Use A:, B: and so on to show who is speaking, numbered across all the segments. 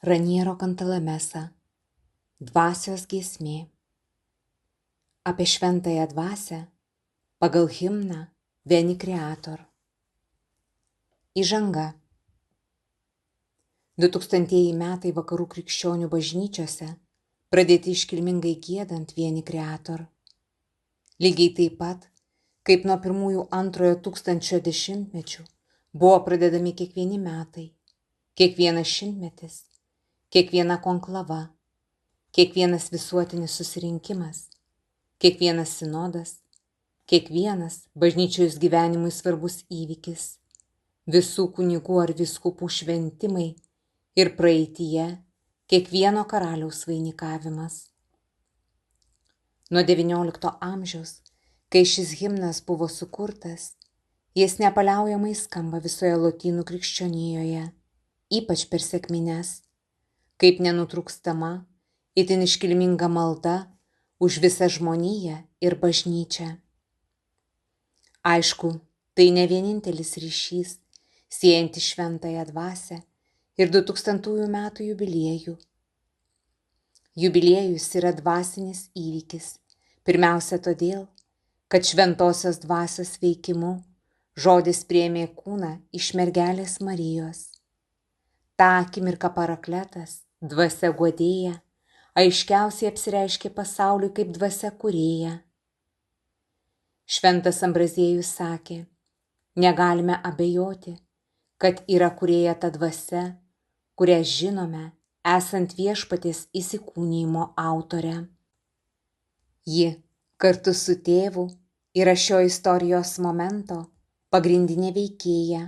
A: Raniero Cantalamessa. Dvasios giesmė. Apie šventąją dvasią pagal himną Veni Creator. Įžanga. 2000 metai vakarų krikščionių bažnyčiose pradėti iškilmingai giedant Veni Creator. Lygiai taip pat, kaip nuo pirmųjų antrojo tūkstančio dešimtmečių buvo pradedami kiekvieni metai, kiekvienas šimtmetis, kiekviena konklava, kiekvienas visuotinis susirinkimas, kiekvienas sinodas, kiekvienas bažnyčios gyvenimui svarbus įvykis, visų kunigų ar vyskupų šventimai ir praeityje kiekvieno karaliaus vainikavimas. Nuo XIX amžiaus, kai šis himnas buvo sukurtas, jis nepaliaujamai skamba visoje lotynų krikščionijoje, ypač per sekmines, kaip nenutrūkstama, itin iškilminga malda už visą žmoniją ir bažnyčią. Aišku, tai ne vienintelis ryšys, siejantis šventąją dvasią ir 2000 metų jubiliejų. Jubiliejus yra dvasinis įvykis, pirmiausia todėl, kad šventosios dvasios veikimu žodis priėmė kūną iš mergelės Marijos. Ta akimirka Parakletas, dvasia guodėja, aiškiausiai apsireiškė pasauliui kaip dvasia kūrėja. Šventas Ambraziejus sakė, negalime abejoti, kad yra kūrėja ta dvasia, kurią žinome, esant viešpaties įsikūnijimo autorė. Ji, kartu su tėvu, yra šio istorijos momento pagrindinė veikėja.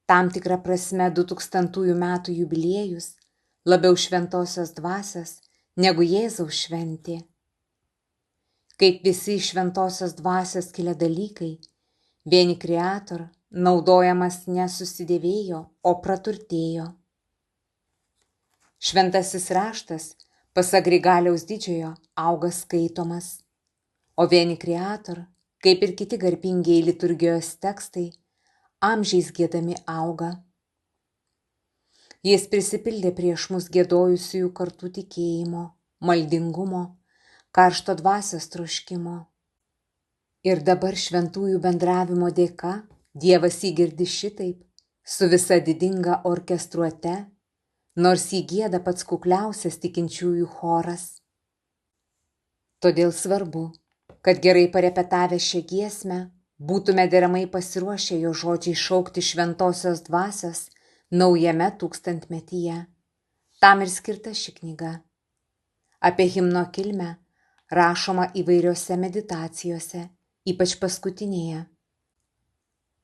A: Tam tikra prasme 2000 metų jubiliejus labiau šventosios dvasios negu Jėzaus šventė. Kaip visi iš šventosios dvasios kilę dalykai, Veni Creator naudojamas nesusidėvėjo, o praturtėjo. Šventasis raštas, pasak Grigaliaus Didžiojo, auga skaitomas, o Veni Creator, kaip ir kiti garbingieji liturgijos tekstai, amžiais giedami auga. Jis prisipildė prieš mus giedojusiųjų kartų tikėjimo, maldingumo, karšto dvasios troškimo. Ir dabar šventųjų bendravimo dėka Dievas jį girdi šitaip, su visa didinga orkestruote, nors jį gieda pats kukliausias tikinčiųjų choras. Todėl svarbu, kad gerai parepetavę šią giesmę, būtume deramai pasiruošę jo žodžiai šaukti šventosios dvasios naujame tūkstantmetyje. Tam ir skirta ši knyga. Apie himno kilmę rašoma įvairiose meditacijose, ypač paskutinėje.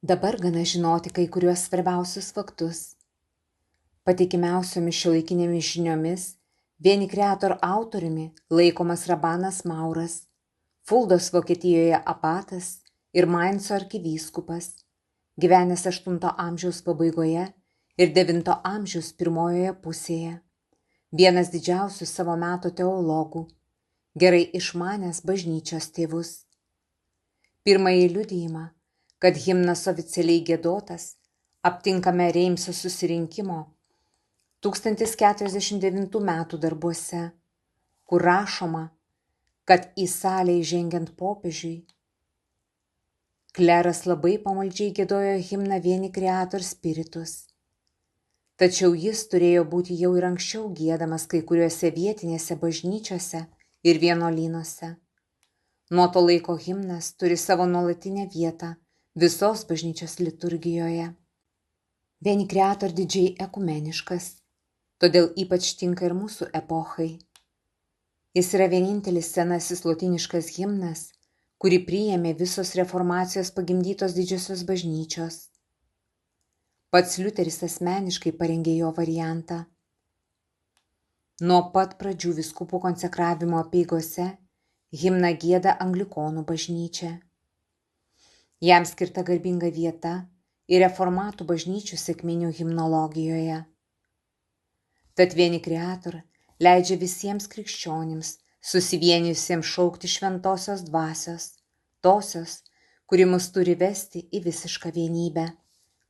A: Dabar gana žinoti kai kuriuos svarbiausius faktus. Patikimiausiomis šiuolaikinėmis žiniomis Veni Creator autoriumi laikomas Rabanas Mauras, Fuldos Vokietijoje abatas ir Mainco arkivyskupas, gyvenęs 8 amžiaus pabaigoje ir 9 amžiaus pirmojoje pusėje, vienas didžiausių savo meto teologų, gerai išmanęs bažnyčios tėvus. Pirmąjį liudijimą, kad himnas oficialiai giedotas, aptinkame Reimso susirinkimo 1049 metų darbuose, kur rašoma, kad į salę įžengiant popiežiui, kleras labai pamaldžiai giedojo himną Veni Creator Spiritus. Tačiau jis turėjo būti jau ir anksčiau giedamas kai kuriuose vietinėse bažnyčiose ir vienuolynuose. Nuo to laiko himnas turi savo nuolatinę vietą visos bažnyčios liturgijoje. Veni Creator didžiai ekumeniškas, todėl ypač tinka ir mūsų epochai. Jis yra vienintelis senasis lotyniškas himnas, kurį priėmė visos reformacijos pagimdytos didžiosios bažnyčios. Pats Liuteris asmeniškai parengė jo variantą. Nuo pat pradžių vyskupų konsekravimo apeigose himną gieda anglikonų bažnyčia. Jam skirta garbinga vieta ir reformatų bažnyčių sekminių himnologijoje. Tad Veni Creator leidžia visiems krikščionims susivienijusiems šaukti šventosios dvasios, tosios, kuri mus turi vesti į visišką vienybę,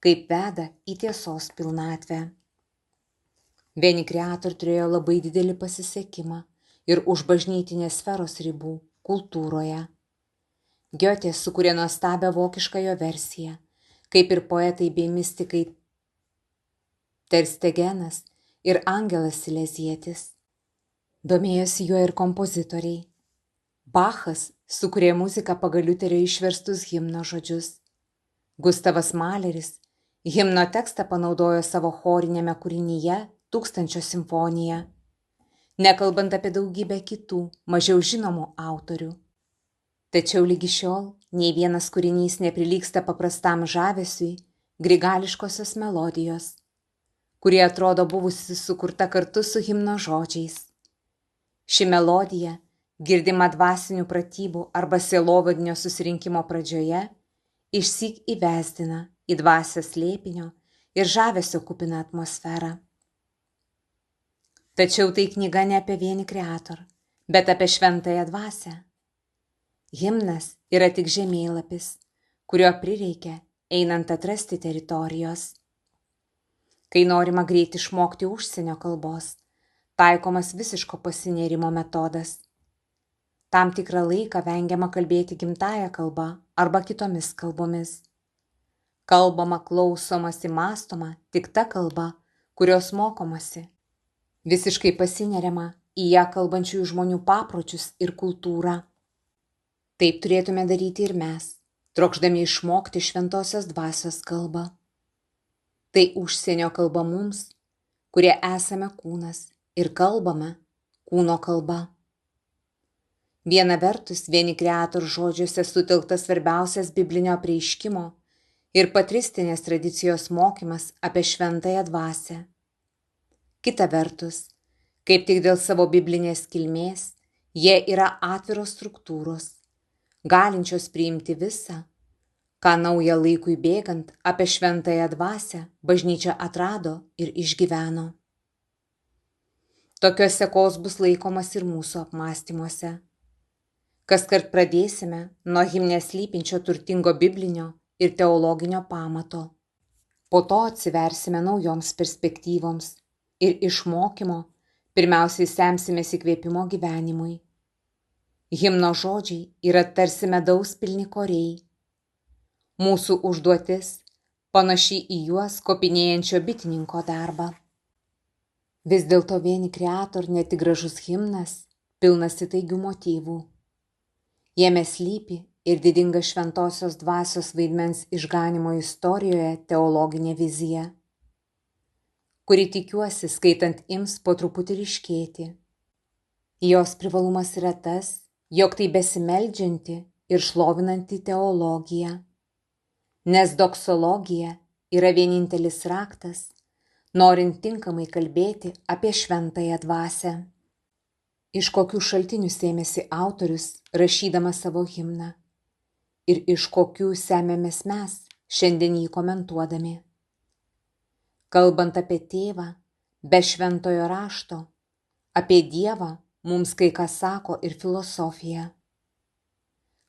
A: kaip veda į tiesos pilnatvę. Vieni Creator turėjo labai didelį pasisekimą ir už bažnytinės sferos ribų kultūroje. Giotė sukūrė nuostabią vokišką jo versiją, kaip ir poetai bei mistikai Terstegenas ir Angelas Silezietis. Domėjosi juo ir kompozitoriai. Bachas sukūrė muziką pagal Liuterio išverstus himno žodžius. Gustavas Maleris himno tekstą panaudojo savo chorinėme kūrinyje Tūkstančio simfonija, nekalbant apie daugybę kitų, mažiau žinomų autorių. Tačiau lygi šiol nei vienas kūrinys neprilygsta paprastam žavesiui grigališkosios melodijos, kuri atrodo buvusi sukurta kartu su himno žodžiais. Ši melodija, girdima dvasinių pratybų arba sielovadinio susirinkimo pradžioje, išsyk įvesdina į dvasios slėpinio ir žavesio kupiną atmosferą. Tačiau tai knyga ne apie Vieni Creator, bet apie šventąją dvasią. Himnas yra tik žemėlapis, kurio prireikia einant atrasti teritorijos. Kai norima greit išmokti užsienio kalbos, taikomas visiško pasinėrimo metodas. Tam tikrą laiką vengiama kalbėti gimtąją kalbą arba kitomis kalbomis. Kalbama, klausomasi, mąstoma tik ta kalba, kurios mokomasi. Visiškai pasineriama į ją kalbančiųjų žmonių papročius ir kultūrą. Taip turėtume daryti ir mes, trokšdami išmokti šventosios dvasios kalbą. Tai užsienio kalba mums, kurie esame kūnas ir kalbame kūno kalba. Viena vertus, Vieni Creator žodžiuose sutelktas svarbiausias biblinio apreiškimo ir patristinės tradicijos mokymas apie šventąją dvasią. Kita vertus, kaip tik dėl savo biblinės kilmės, jie yra atviros struktūros, galinčios priimti visą, ką naują laikui bėgant apie šventąją dvasią bažnyčia atrado ir išgyveno. Tokios sekos bus laikomas ir mūsų apmąstymuose. Kaskart pradėsime nuo himne slypinčio turtingo biblinio ir teologinio pamato. Po to atsiversime naujoms perspektyvoms. Ir iš mokymo pirmiausiai semsimės įkvėpimo gyvenimui. Himno žodžiai yra tarsi medaus pilni koriai. Mūsų užduotis panaši į juos kopinėjančio bitininko darbą. Vis dėlto Vieni Creator ne tik gražus himnas, pilnas įtaigių motyvų. Jame slypi ir didinga šventosios dvasios vaidmens išganymo istorijoje teologinė vizija, kuri tikiuosi skaitant ims po truputį ryškėti. Jos privalumas yra tas, jog tai besimeldžianti ir šlovinanti teologija, nes doksologija yra vienintelis raktas, norint tinkamai kalbėti apie šventąją dvasią. Iš kokių šaltinių sėmėsi autorius, rašydamas savo himną, ir iš kokių semiamės mes, šiandien jį komentuodami. Kalbant apie tėvą, be šventojo rašto, apie Dievą mums kai ką sako ir filosofija.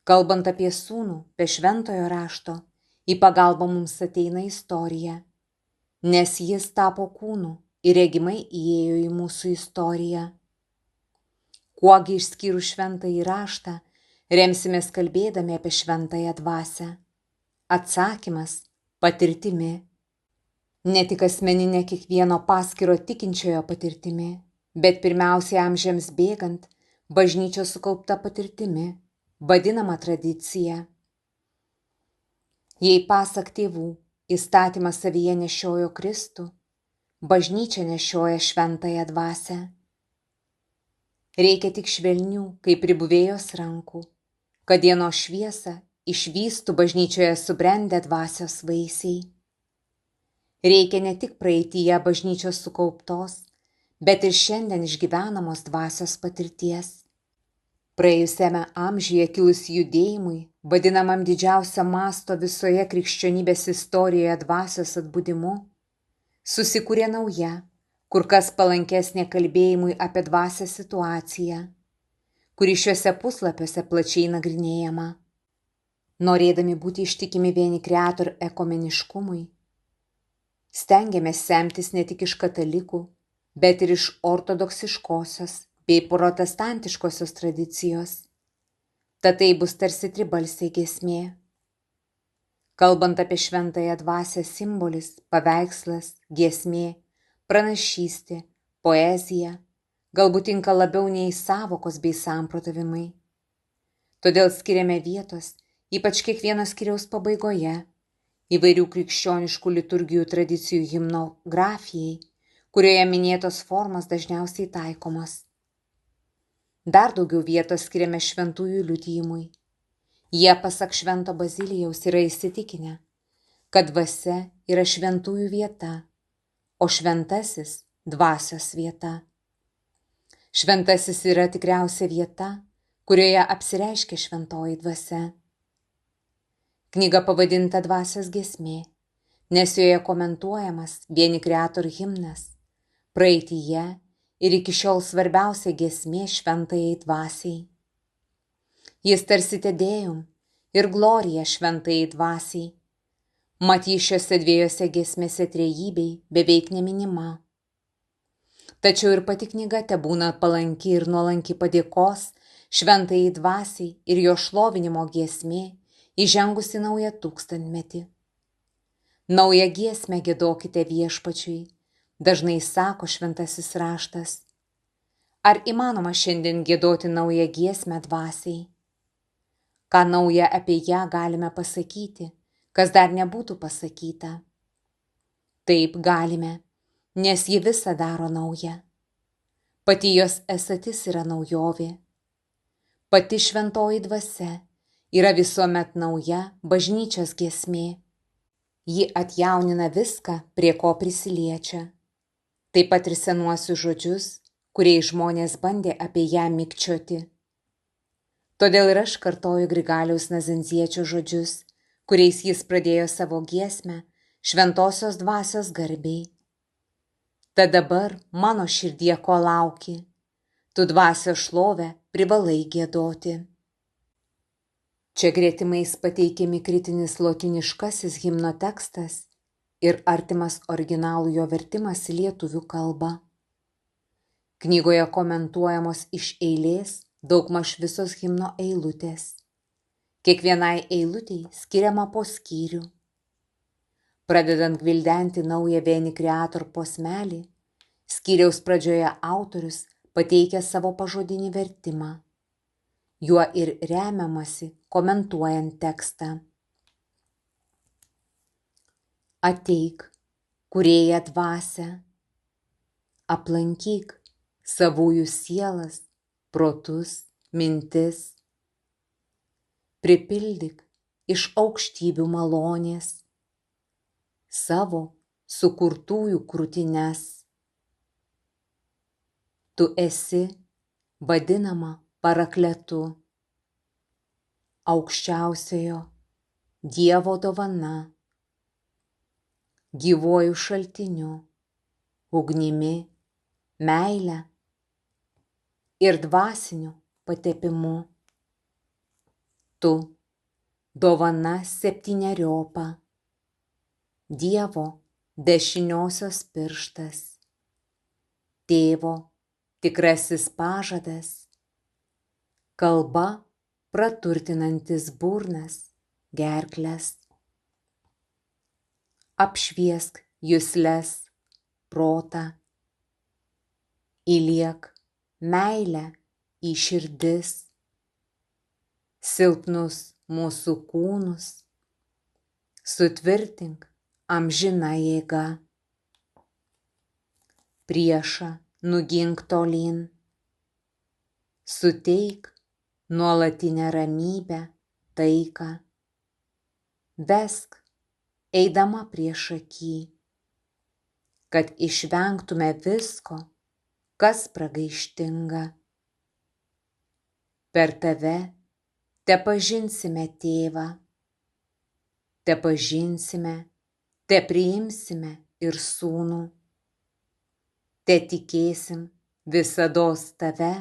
A: Kalbant apie sūnų, be šventojo rašto, į pagalbą mums ateina istorija, nes jis tapo kūnu ir regimai įėjo į mūsų istoriją. Kuogi išskyrus šventąjį raštą, remsimės kalbėdami apie šventąją dvasią? Atsakymas – patirtimi. Ne tik asmeninė kiekvieno paskiro tikinčiojo patirtimi, bet pirmiausiai amžiams bėgant bažnyčios sukaupta patirtimi, vadinama tradicija. Jei pasak tėvų įstatymas savyje nešiojo Kristų, bažnyčia nešioja šventąją dvasią. Reikia tik švelnių, kaip pribuvėjos rankų, kad dienos šviesą išvystų bažnyčioje subrendę dvasios vaisiai. Reikia ne tik praeityje bažnyčios sukauptos, bet ir šiandien išgyvenamos dvasios patirties. Praėjusiame amžiuje kilus judėjimui, vadinamam didžiausio masto visoje krikščionybės istorijoje dvasios atbudimu, susikūrė nauja, kur kas palankesnė kalbėjimui apie dvasią situaciją, kuri šiuose puslapiuose plačiai nagrinėjama. Norėdami būti ištikimi Vieni Creator ekumeniškumui, stengiamės semtis ne tik iš katalikų, bet ir iš ortodoksiškosios bei protestantiškosios tradicijos. Tad tai bus tarsi tribalsė giesmė. Kalbant apie šventąją dvasią simbolis, paveikslas, giesmė, pranašystė, poezija, galbūt tinka labiau nei sąvokos bei samprotavimai. Todėl skiriame vietos, ypač kiekvieno skyriaus pabaigoje, įvairių krikščioniškų liturgijų tradicijų himnografijai, kurioje minėtos formos dažniausiai taikomos. Dar daugiau vietos skiriame šventųjų liudijimui. Jie, pasak Švento Bazilijaus, yra įsitikinę, kad dvasia yra šventųjų vieta, o šventasis dvasios vieta. Šventasis yra tikriausia vieta, kurioje apsireiškia šventoji dvasia. Knyga pavadinta Dvasios giesmė, nes joje komentuojamas vieni kreator himnas, praeityje ir iki šiol svarbiausia giesmė šventajai dvasiai. Jis tarsi Tedėjum ir glorija šventajai dvasiai. Mat ji šiose dviejose giesmėse trejybei beveik neminima. Tačiau ir pati knyga tebūna palanki ir nuolanki padėkos šventajai dvasiai ir jo šlovinimo giesmė įžengusi naują tūkstantmetį. Naują giesmę giedokite viešpačiui, dažnai sako šventasis raštas. Ar įmanoma šiandien giedoti naują giesmę dvasiai? Ką nauja apie ją galime pasakyti, kas dar nebūtų pasakyta? Taip galime, nes ji visą daro naują. Pati jos esatis yra naujovė. Pati šventoji dvasia yra visuomet nauja bažnyčios giesmė. Ji atjaunina viską, prie ko prisiliečia. Taip pat ir senuosius žodžius, kuriais žmonės bandė apie ją mikčioti. Todėl ir aš kartoju Grigaliaus Nazanciečio žodžius, kuriais jis pradėjo savo giesmę šventosios dvasios garbei. Tad dabar mano širdie ko lauki, tu dvasios šlovę privalai giedoti. Čia gretimais pateikiami kritinis lotiniškasis himno tekstas ir artimas originalų jo vertimas į lietuvių kalbą. Knygoje komentuojamos iš eilės daugmaž visos himno eilutės. Kiekvienai eilutei skiriama po skyrių. Pradedant gvildenti naują Veni Creator posmelį, skyriaus pradžioje autorius pateikia savo pažodinį vertimą. Juo ir remiamasi komentuojant tekstą. Ateik, kūrėja dvasia, aplankyk savųjų sielas, protus, mintis. Pripildyk iš aukštybių malonės savo sukurtųjų krūtines. Tu esi vadinama parakletu, aukščiausiojo Dievo dovana, gyvuoju šaltiniu, ugnimi, meile ir dvasiniu patepimu. Tu dovana septyneriopą, Dievo dešiniosios pirštas, Tėvo tikrasis pažadas, kalba praturtinantis burnas, gerkles. Apšviesk jusles, protą, įliek meilę į širdis, silpnus mūsų kūnus, sutvirtink amžina jėga. Priešą nugink tolyn, suteik nuolatinę ramybę, taiką, vesk eidama priešaky, kad išvengtume visko, kas pragaištinga. Per tave tepažinsime Tėvą, tepažinsime, tepriimsime ir Sūnų, tetikėsim visados tave,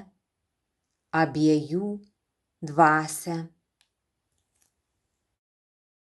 A: abiejų dvasią.